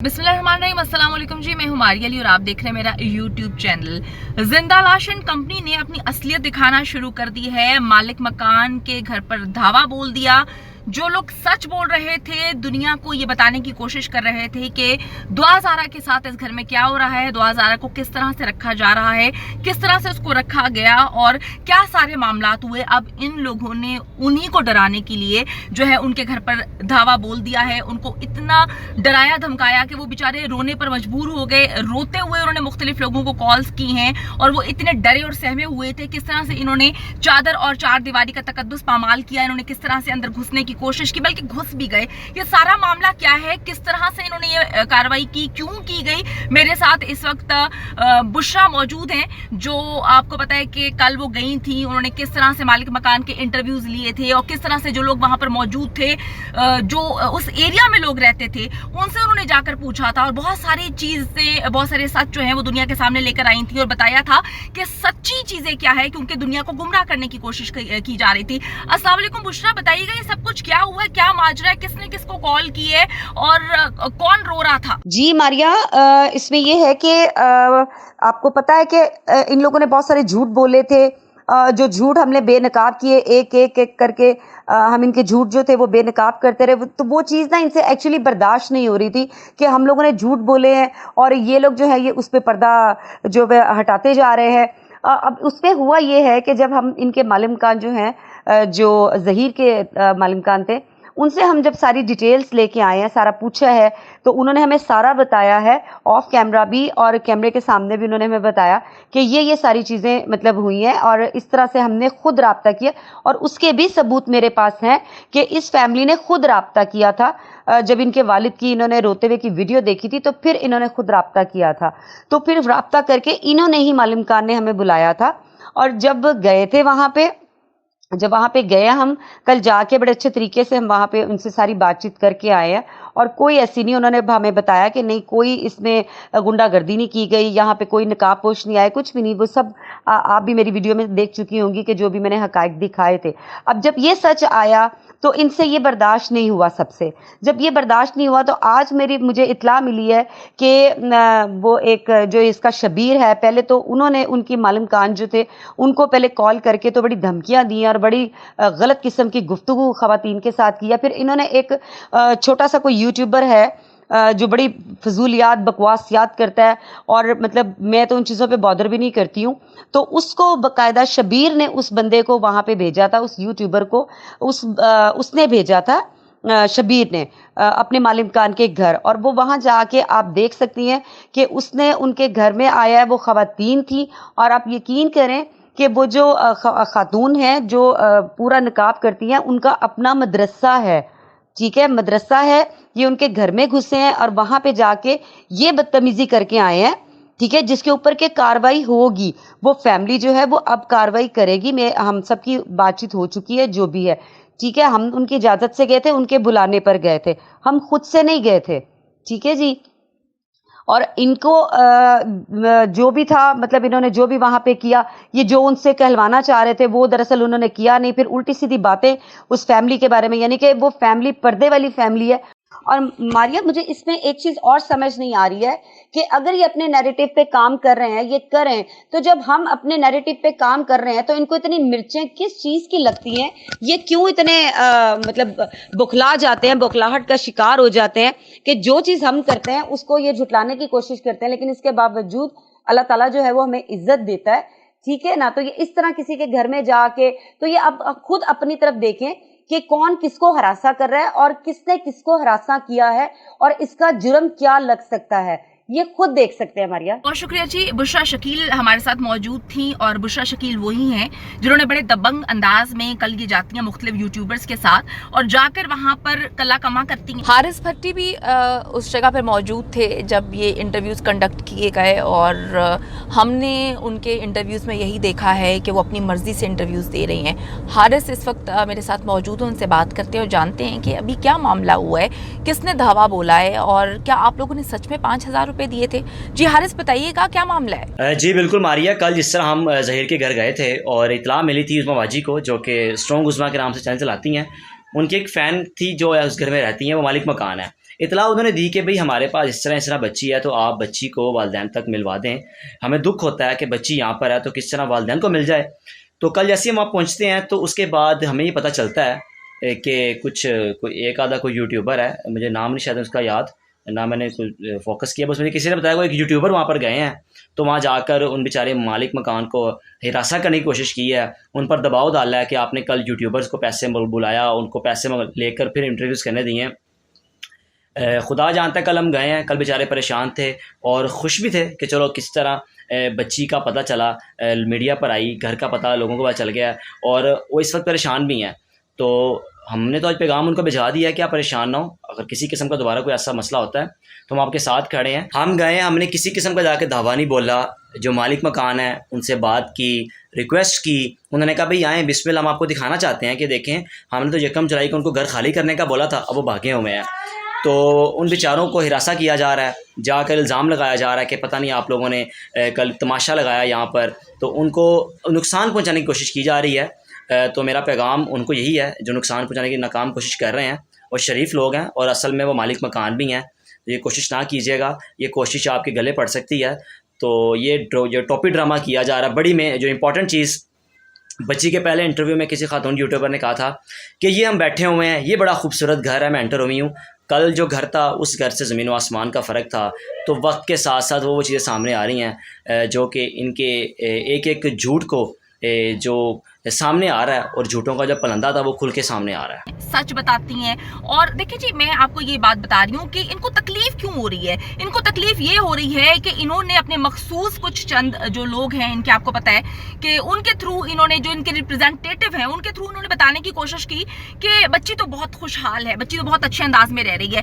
बिस्मिल्लाहिर्रहमानिर्रहीम, अस्सलाम वालेकुम जी। मैं हूँ मारिया अली और आप देख रहे हैं मेरा यूट्यूब चैनल। जिंदा लाश एंड कंपनी ने अपनी असलियत दिखाना शुरू कर दी है। मालिक मकान के घर पर धावा बोल दिया। जो लोग सच बोल रहे थे, दुनिया को ये बताने की कोशिश कर रहे थे कि दुआ ज़ारा के साथ इस घर में क्या हो रहा है, दुआ ज़ारा को किस तरह से रखा जा रहा है, किस तरह से उसको रखा गया और क्या सारे मामलात हुए, अब इन लोगों ने उन्हीं को डराने के लिए जो है उनके घर पर धावा बोल दिया है। उनको इतना डराया धमकाया कि वो बेचारे रोने पर मजबूर हो गए। रोते हुए उन्होंने मुख्तलिफ लोगों को कॉल्स की हैं और वो इतने डरे और सहमे हुए थे। किस तरह से इन्होंने चादर और चार दीवारी का तकद्दुस पामाल किया, इन्होंने किस तरह से अंदर घुसने की कोशिश की, बल्कि घुस भी गए। ये सारा मामला क्या है, किस तरह से इन्होंने ये कार्रवाई की, क्यों की गई। मेरे साथ इस वक्त बुशरा मौजूद हैं, जो आपको पता है कि कल वो गई थी। उन्होंने किस तरह से मालिक मकान के इंटरव्यूज लिए थे और किस तरह से जो लोग वहां पर मौजूद थे, जो उस एरिया में लोग रहते थे, उनसे उन्होंने जाकर पूछा था और बहुत सारी चीजें, बहुत सारे सच जो है वो दुनिया के सामने लेकर आई थी और बताया था कि सच्ची चीजें क्या है, क्योंकि दुनिया को गुमराह करने की कोशिश की जा रही थी। अस्सलाम वालेकुम बुशरा, बताइएगा ये सब कुछ क्या हुआ, क्या माजरा है, किसने किसको कॉल की है और कौन रो रहा था? जी मारिया, इसमें ये है कि आपको पता है कि इन लोगों ने बहुत सारे झूठ बोले थे। जो झूठ हमने बेनकाब किए, एक एक एक करके हम इनके झूठ जो थे वो बेनकाब करते रहे। तो वो चीज़ ना इनसे एक्चुअली बर्दाश्त नहीं हो रही थी कि हम लोगों ने झूठ बोले हैं और ये लोग जो है ये उस पर पर्दा जो हटाते जा रहे हैं। अब उस पर हुआ ये है कि जब हम इनके मालिक मकान जो हैं, जो ज़हीर के मालिक मकान थे, उनसे हम जब सारी डिटेल्स लेके आए हैं, सारा पूछा है, तो उन्होंने हमें सारा बताया है, ऑफ कैमरा भी और कैमरे के सामने भी उन्होंने हमें बताया कि ये सारी चीज़ें मतलब हुई हैं। और इस तरह से हमने खुद राब्ता किया और उसके भी सबूत मेरे पास हैं कि इस फैमिली ने खुद राब्ता किया था। जब इनके वालिद की इन्होंने रोते हुए की वीडियो देखी थी तो फिर इन्होंने खुद राब्ता किया था। तो फिर राब्ता करके इन्होंने ही मालिक मकान ने हमें बुलाया था। और जब गए थे जब वहाँ पे गए हम कल जाके, बड़े अच्छे तरीके से हम वहाँ पे उनसे सारी बातचीत करके आए हैं और कोई ऐसी नहीं, उन्होंने हमें बताया कि नहीं कोई इसमें गुंडागर्दी नहीं की गई, यहाँ पे कोई नकाबपोश नहीं आए, कुछ भी नहीं। वो सब आप भी मेरी वीडियो में देख चुकी होंगी कि जो भी मैंने हकायक दिखाए थे। अब जब ये सच आया तो इनसे ये बर्दाश्त नहीं हुआ। सबसे जब ये बर्दाश्त नहीं हुआ तो आज मुझे इत्ला मिली है कि वो एक जो इसका शबीर है, पहले तो उन्होंने उनकी मालिक मकान जो थे उनको पहले कॉल करके तो बड़ी धमकियां दी और बड़ी गलत किस्म की गुफ्तगू ख़वातीन के साथ किया। फिर इन्होंने एक छोटा सा कोई यूट्यूबर है जो बड़ी फजूलियात बकवासियात करता है और मतलब मैं तो उन चीज़ों पे बॉदर भी नहीं करती हूँ, तो उसको बाकायदा शबीर ने उस बंदे को वहाँ पे भेजा था, उस यूट्यूबर को उसने भेजा था शबीर ने अपने मालिक मकान के घर। और वो वहाँ जाके आप देख सकती हैं कि उसने उनके घर में आया है, वो ख़वातीन थी। और आप यकीन करें कि वो जो खातून हैं जो पूरा निकाब करती हैं, उनका अपना मदरसा है, ठीक है, मदरसा है। ये उनके घर में घुसे हैं और वहाँ पे जाके ये बदतमीज़ी करके आए हैं, ठीक है, जिसके ऊपर के कार्रवाई होगी। वो फैमिली जो है वो अब कार्रवाई करेगी। हम सबकी बातचीत हो चुकी है, जो भी है, ठीक है। हम उनकी इजाज़त से गए थे, उनके बुलाने पर गए थे, हम खुद से नहीं गए थे, ठीक है जी। और इनको जो भी था, मतलब इन्होंने जो भी वहाँ पे किया, ये जो उनसे कहलवाना चाह रहे थे वो दरअसल उन्होंने किया नहीं। फिर उल्टी सीधी बातें उस फैमिली के बारे में, यानी कि वो फैमिली पर्दे वाली फैमिली है। और मारिया, मुझे इसमें एक चीज़ और समझ नहीं आ रही है कि अगर ये अपने नैरेटिव पे काम कर रहे हैं, ये करें, तो जब हम अपने नैरेटिव पे काम कर रहे हैं तो इनको इतनी मिर्चें किस चीज़ की लगती हैं? ये क्यों इतने मतलब बौखला जाते हैं, बौखलाहट का शिकार हो जाते हैं कि जो चीज़ हम करते हैं उसको ये झुटलाने की कोशिश करते हैं, लेकिन इसके बावजूद अल्लाह ताला जो है वो हमें इज्जत देता है, ठीक है ना। तो ये इस तरह किसी के घर में जाके, तो ये अब खुद अपनी तरफ देखें कि कौन किसको हरासा कर रहा है और किसने किसको हरासा किया है और इसका जुर्म क्या लग सकता है, ये खुद देख सकते हैं मारिया। बहुत शुक्रिया जी। बुशरा शकील हमारे साथ मौजूद थी और बुशरा शकील वही हैं जिन्होंने बड़े दबंग अंदाज में कल ये जाती हैं मुख्तलिफ यूट्यूबर्स के साथ और जाकर वहाँ पर कला कमा करती हैं। हारिस भट्टी भी उस जगह पर मौजूद थे जब ये इंटरव्यूज़ कंडक्ट किए गए और हमने उनके इंटरव्यूज़ में यही देखा है कि वो अपनी मर्ज़ी से इंटरव्यूज़ दे रही हैं। हारिस इस वक्त मेरे साथ मौजूद हैं, उनसे बात करते हैं और जानते हैं कि अभी क्या मामला हुआ है, किसने धावा बोला है और क्या आप लोगों ने सच में 5,000 रुपये दिए थे। जी हारिस, बताइएगा क्या मामला है? जी बिल्कुल मारिया, कल जिस तरह हम ज़हीर के घर गए थे और इतला मिली थी उस्मा बाजी को, जो कि स्ट्रॉन्ग उस्मा के नाम से चैनल चलाती हैं, उनकी एक फ़ैन थी जो उस घर में रहती हैं, वो मालिक मकान है। اطلاع انہوں نے دی کہ بھئی ہمارے پاس اس طرح بچی ہے تو آپ بچی کو والدین تک ملوا دیں. ہمیں دکھ ہوتا ہے کہ بچی یہاں پر ہے تو کس طرح والدین کو مل جائے. تو کل جیسے ہم وہاں پہنچتے ہیں تو اس کے بعد ہمیں یہ پتہ چلتا ہے کہ کوئی ایک آدھا کوئی یوٹیوبر ہے, مجھے نام نہیں شاید اس کا یاد, نہ میں نے کوئی فوکس کیا, بس مجھے کسی نے بتایا کہ ایک یوٹیوبر وہاں پر گئے ہیں. تو وہاں جا کر ان بیچارے مالک مکان کو ہراساں کرنے کی کوشش کی ہے, ان پر دباؤ ڈالا ہے کہ آپ نے کل یوٹیوبرز کو پیسے بلایا, ان کو پیسے لے کر پھر انٹرویوز کرنے دیے. خدا جانتا ہے کل ہم گئے ہیں, کل بیچارے پریشان تھے اور خوش بھی تھے کہ چلو کس طرح بچی کا پتہ چلا, میڈیا پر آئی, گھر کا پتہ لوگوں کو پتہ چل گیا, اور وہ اس وقت پریشان بھی ہیں. تو ہم نے تو آج پیغام ان کو بھیجا دیا ہے کہ آپ پریشان نہ ہو, اگر کسی قسم کا دوبارہ کوئی ایسا مسئلہ ہوتا ہے تو ہم آپ کے ساتھ کھڑے ہیں. ہم گئے, ہم نے کسی قسم کا جا کے دھاوا نہیں بولا. جو مالک مکان ہے ان سے بات کی, ریکویسٹ کی, انہوں نے کہا بھئی آئیں بسم اللہ, ہم آپ کو دکھانا چاہتے ہیں کہ دیکھیں ہم نے تو یکم جولائی کو ان کو گھر خالی کرنے کا بولا تھا, اب وہ بھاگے ہوئے ہیں. تو ان بیچاروں کو ہراساں کیا جا رہا ہے, جا کر الزام لگایا جا رہا ہے کہ پتہ نہیں آپ لوگوں نے کل تماشا لگایا یہاں پر, تو ان کو نقصان پہنچانے کی کوشش کی جا رہی ہے. تو میرا پیغام ان کو یہی ہے جو نقصان پہنچانے کی ناکام کوشش کر رہے ہیں, اور شریف لوگ ہیں اور اصل میں وہ مالک مکان بھی ہیں. یہ کوشش نہ کیجیے گا, یہ کوشش آپ کے گلے پڑ سکتی ہے. تو یہ ٹاپی ڈرامہ کیا جا رہا ہے. بڑی میں جو امپورٹنٹ چیز, بچی کے پہلے انٹرویو میں کسی خاتون یوٹیوبر نے کہا تھا کہ یہ ہم بیٹھے ہوئے ہیں, یہ بڑا خوبصورت گھر ہے, میں انٹر ہوئی ہوں. کل جو گھر تھا اس گھر سے زمین و آسمان کا فرق تھا. تو وقت کے ساتھ ساتھ وہ چیزیں سامنے آ رہی ہیں جو کہ ان کے ایک ایک جھوٹ کو جو سامنے آ رہا ہے, اور جھوٹوں کا جو پلندہ تھا وہ کھل کے سامنے آ رہا ہے. سچ بتاتی ہیں. اور دیکھیں جی, میں آپ کو یہ بات بتا رہی ہوں کہ ان کو تکلیف کیوں ہو رہی ہے. ان کو تکلیف یہ ہو رہی ہے کہ انہوں نے اپنے مخصوص کچھ چند جو لوگ ہیں ان کے, آپ کو پتہ ہے کہ ان کے تھرو انہوں نے, جو ان کے ریپرزینٹیٹیو ہیں, ان کے تھرو انہوں نے بتانے کی کوشش کی کہ بچی تو بہت خوشحال ہے, بچی تو بہت اچھے انداز میں رہ رہی ہے.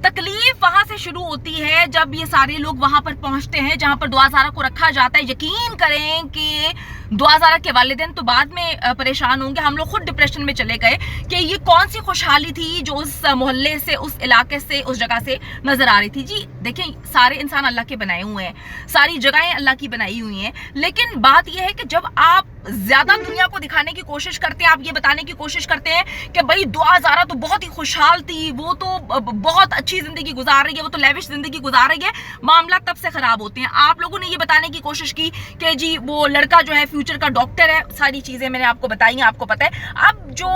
تکلیف وہاں سے شروع ہوتی ہے جب یہ سارے لوگ وہاں پر پہنچتے ہیں جہاں پر دعا زارہ کو رکھا جاتا ہے. یقین کریں کہ دعا زارہ کے والدین تو بعد میں پریشان ہوں گے. ہم لوگ خود ڈپریشن میں چلے گئے کہ یہ کون سی خوشحالی تھی جو اس محلے سے, اس علاقے سے, اس جگہ سے نظر آ رہی تھی. جی دیکھیں, سارے انسان اللہ کے بنائے ہوئے ہیں, ساری جگہیں اللہ کی بنائی ہوئی ہیں, لیکن بات یہ ہے کہ جب آپ زیادہ دنیا کو دکھانے کی کوشش کرتے ہیں, آپ یہ بتانے کی کوشش کرتے ہیں کہ بھائی دعا زارہ تو بہت ہی خوشحال تھی, وہ تو بہت اچھی زندگی گزار رہی ہے, وہ تو لیوش زندگی گزار رہی ہے, معاملہ تب سے خراب ہوتے ہیں. آپ لوگوں نے یہ بتانے کی کوشش کی کہ جی وہ لڑکا جو ہے فیوچر کا ڈاکٹر ہے, ساری چیزیں میں نے آپ کو بتائی ہیں, آپ کو پتہ ہے. اب جو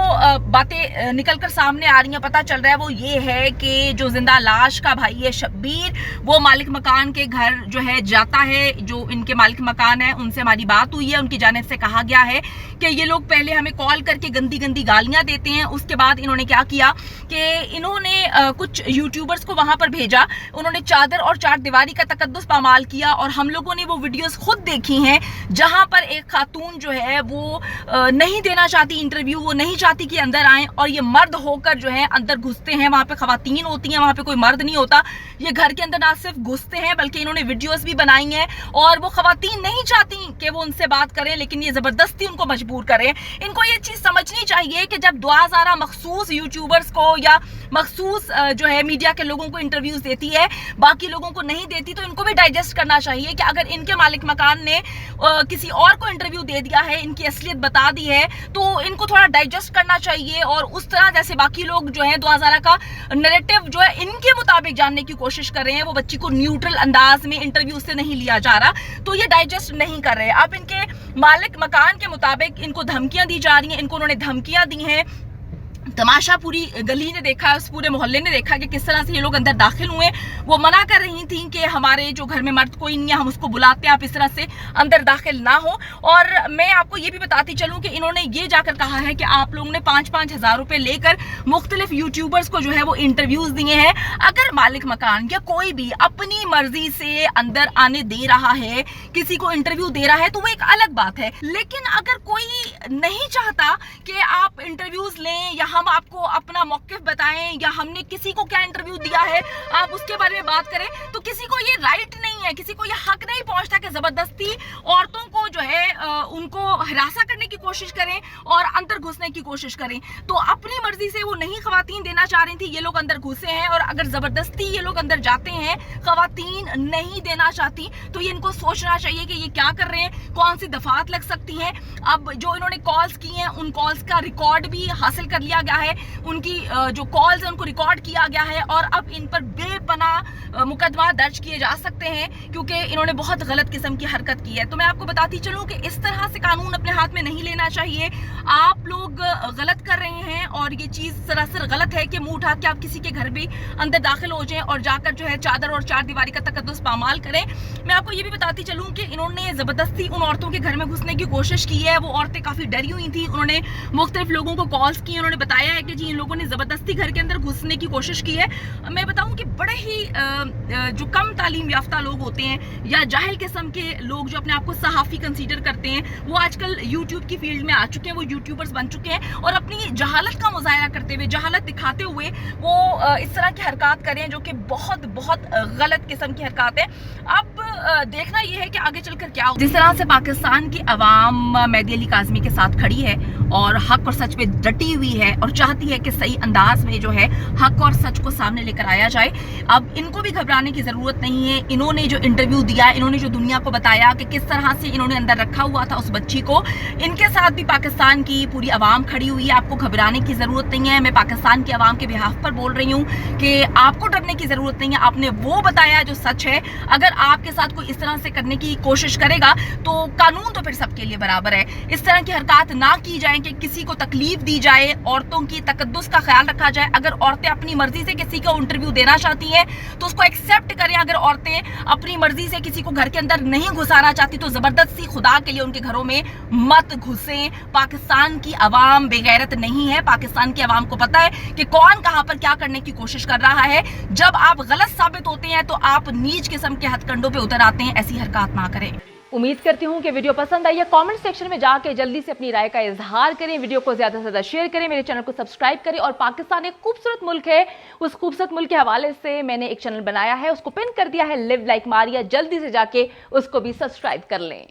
باتیں نکل کر سامنے آ رہی ہیں, پتہ چل رہا ہے وہ یہ ہے کہ جو زندہ لاش کا بھائی ہے شبیر, وہ مالک مکان کے گھر جو ہے جاتا ہے. جو ان کے مالک مکان ہے ان سے ہماری بات ہوئی ہے, ان کی جانب سے کہا گیا ہے کہ یہ لوگ پہلے ہمیں کال کر کے گندی گندی گالیاں دیتے ہیں. اس کے بعد انہوں نے کیا کیا کہ انہوں نے کچھ یوٹیوبرز کو وہاں پر بھیجا, انہوں نے چادر اور چار دیواری کا تقدس پامال کیا, اور ہم لوگوں نے وہ ویڈیوز خود دیکھی ہیں جہاں پر ایک خاتون جو ہے وہ نہیں دینا چاہتی انٹرویو, وہ نہیں چاہتی کہ اندر آئیں, اور یہ مرد ہو کر جو ہے اندر گھستے ہیں. وہاں پہ خواتین ہوتی ہیں, وہاں پہ کوئی مرد نہیں ہوتا. یہ گھر کے اندر نہ صرف گھستے ہیں بلکہ انہوں نے ویڈیوز بھی بنائی ہیں, اور وہ خواتین نہیں چاہتی کہ وہ ان سے بات کریں, لیکن یہ زبردستی ان کو مجبور کریں. ان کو یہ چیز سمجھنی چاہیے کہ جب دعا زارہ مخصوص یوٹیوبرز کو یا مخصوص جو ہے میڈیا کے لوگوں کو انٹرویوز دیتی ہے, باقی لوگوں کو نہیں دیتی, تو ان کو بھی ڈائجسٹ کرنا چاہیے کہ اگر ان کے مالک مکان نے کسی اور کو انٹرویو دے دیا ہے, ان کی اصلیت بتا دی ہے, تو ان کو تھوڑا ڈائجسٹ کرنا چاہیے. اور اس طرح جیسے باقی لوگ جو ہیں دعا زارہ کا نیریٹو جو ہے ان کے مطابق جاننے کی کوشش کر رہے ہیں, وہ بچی کو نیوٹرل انداز میں انٹرویو سے نہیں لیا جا رہا, تو یہ ڈائجسٹ نہیں کر رہے. اب ان کے مالک مکان کے مطابق ان کو دھمکیاں دی جا رہی ہیں, ان کو انہوں نے دھمکیاں دی ہیں. تماشا پوری گلی نے دیکھا, اس پورے محلے نے دیکھا کہ کس طرح سے یہ لوگ اندر داخل ہوئے. وہ منع کر رہی تھیں کہ ہمارے جو گھر میں مرد کوئی نہیں ہے, ہم اس کو بلاتے ہیں, آپ اس طرح سے اندر داخل نہ ہو. اور میں آپ کو یہ بھی بتاتی چلوں کہ انہوں نے یہ جا کر کہا ہے کہ آپ لوگوں نے 5-5 ہزار روپے لے کر مختلف یوٹیوبرز کو جو ہے وہ انٹرویوز دیے ہیں. اگر مالک مکان یا کوئی بھی اپنی مرضی سے اندر آنے دے رہا ہے, کسی کو انٹرویو دے رہا ہے, تو وہ ایک الگ بات ہے. لیکن اگر کوئی نہیں چاہتا کہ آپ انٹرویوز لیں یا ہم آپ کو اپنا موقف بتائیں یا ہم نے کسی کو کیا انٹرویو دیا ہے آپ اس کے بارے میں بات کریں, تو کسی کو یہ رائٹ نہیں है, किसी को ये हक नहीं पहुंचता कि जबरदस्ती औरतों को जो है उनको हरासा करने की कोशिश करें और अंदर घुसने की कोशिश करें। तो अपनी मर्जी से वो नहीं खवातीन देना चाह रही थी, ये लोग अंदर घुसे हैं, और अगर जबरदस्ती ये लोग अंदर जाते हैं, खवातीन नहीं देना चाहती, तो ये इनको सोचना चाहिए कि ये क्या कर रहे हैं, कौन सी दफात लग सकती हैं। अब जो इन्होंने कॉल्स की हैं, उन कॉल्स का रिकॉर्ड भी हासिल कर लिया गया है, उनकी जो कॉल्स हैं उनको रिकॉर्ड किया गया है, और अब इन पर बेपनाह मुकदमा दर्ज किए जा सकते हैं क्योंकि इन्होंने बहुत गलत किस्म की हरकत की है। तो मैं आपको बताती चलूं कि इस तरह से कानून अपने हाथ में नहीं लेना चाहिए। आप लोग गलत कर रहे हैं और ये चीज सरासर गलत है कि मुंह उठा के आप किसी के घर भी अंदर दाखिल हो जाएं और जाकर जो है चादर और चार दीवारी का तकद्दुस पामाल करें। मैं आपको ये भी बताती चलूं कि इन्होंने जबरदस्ती उन औरतों के घर में घुसने की कोशिश की है। वो औरतें काफी डरी हुई थी, उन्होंने मुख्तलिफ लोगों को कॉल्स की, उन्होंने बताया है कि जी इन लोगों ने जबरदस्ती घर के अंदर घुसने की कोशिश की है। मैं बताऊं कि बड़े ही जो कम तालीम याफ्ता लोग होते हैं या जाहिल किस्म के लोग जो अपने आप को सहाफ़ी कंसीडर करते हैं, वो आजकल यूट्यूब की फील्ड में आ चुके हैं, वो यूट्यूबर्स बन चुके हैं और अपनी जहालत का मुजाहरा करते हुए, जहालत दिखाते हुए वो इस तरह की हरकत करें जो कि बहुत बहुत गलत किस्म की हरकत है। अब देखना यह है कि आगे चलकर क्या हो। जिस तरह से पाकिस्तान की आवाम मेहदी अली काज़मी के साथ खड़ी है और हक और सच पे डटी हुई है और चाहती है कि सही अंदाज में जो है हक और सच को सामने लेकर आया जाए, अब इनको भी घबराने की ज़रूरत नहीं है। इन्होंने जो इंटरव्यू दिया, इन्होंने जो दुनिया को बताया कि किस तरह से इन्होंने अंदर रखा हुआ था उस बच्ची को, इनके साथ भी पाकिस्तान की पूरी आवाम खड़ी हुई है। आपको घबराने की ज़रूरत नहीं है। मैं पाकिस्तान की आवाम के बिहाफ पर बोल रही हूँ कि आपको डरने की ज़रूरत नहीं है। आपने वो बताया जो सच है। अगर आपके साथ कोई इस तरह से करने की कोशिश करेगा तो कानून तो फिर सबके लिए बराबर है। इस तरह की हरकत ना की जाए कि किसी को तकलीफ दी जाए, औरतों की तकद्दुस का ख्याल रखा जाए। अगर औरतें अपनी मर्जी से किसी को इंटरव्यू देना चाहती हैं तो उसको एक्सेप्ट करें। अगर औरतें अपनी मर्जी से किसी को घर के अंदर नहीं घुसाना चाहती तो जबरदस्ती खुदा के लिए उनके घरों में मत घुसें। पाकिस्तान की आवाम बेगैरत नहीं है। पाकिस्तान की आवाम को पता है कि कौन कहां पर क्या करने की कोशिश कर रहा है। जब आप गलत साबित होते हैं तो आप नीच किस्म के हथकंडों पे उतर आते हैं। ऐसी हरकत ना करें। उम्मीद करती हूँ कि वीडियो पसंद आई है। कमेंट सेक्शन में जाके जल्दी से अपनी राय का इजहार करें, वीडियो को ज्यादा से ज्यादा शेयर करें, मेरे चैनल को सब्सक्राइब करें। और पाकिस्तान एक खूबसूरत मुल्क है, उस खूबसूरत मुल्क के हवाले से मैंने एक चैनल बनाया है, उसको पिन कर दिया है, लिव लाइक मारिया। जल्दी से जाके उसको भी सब्सक्राइब कर लें।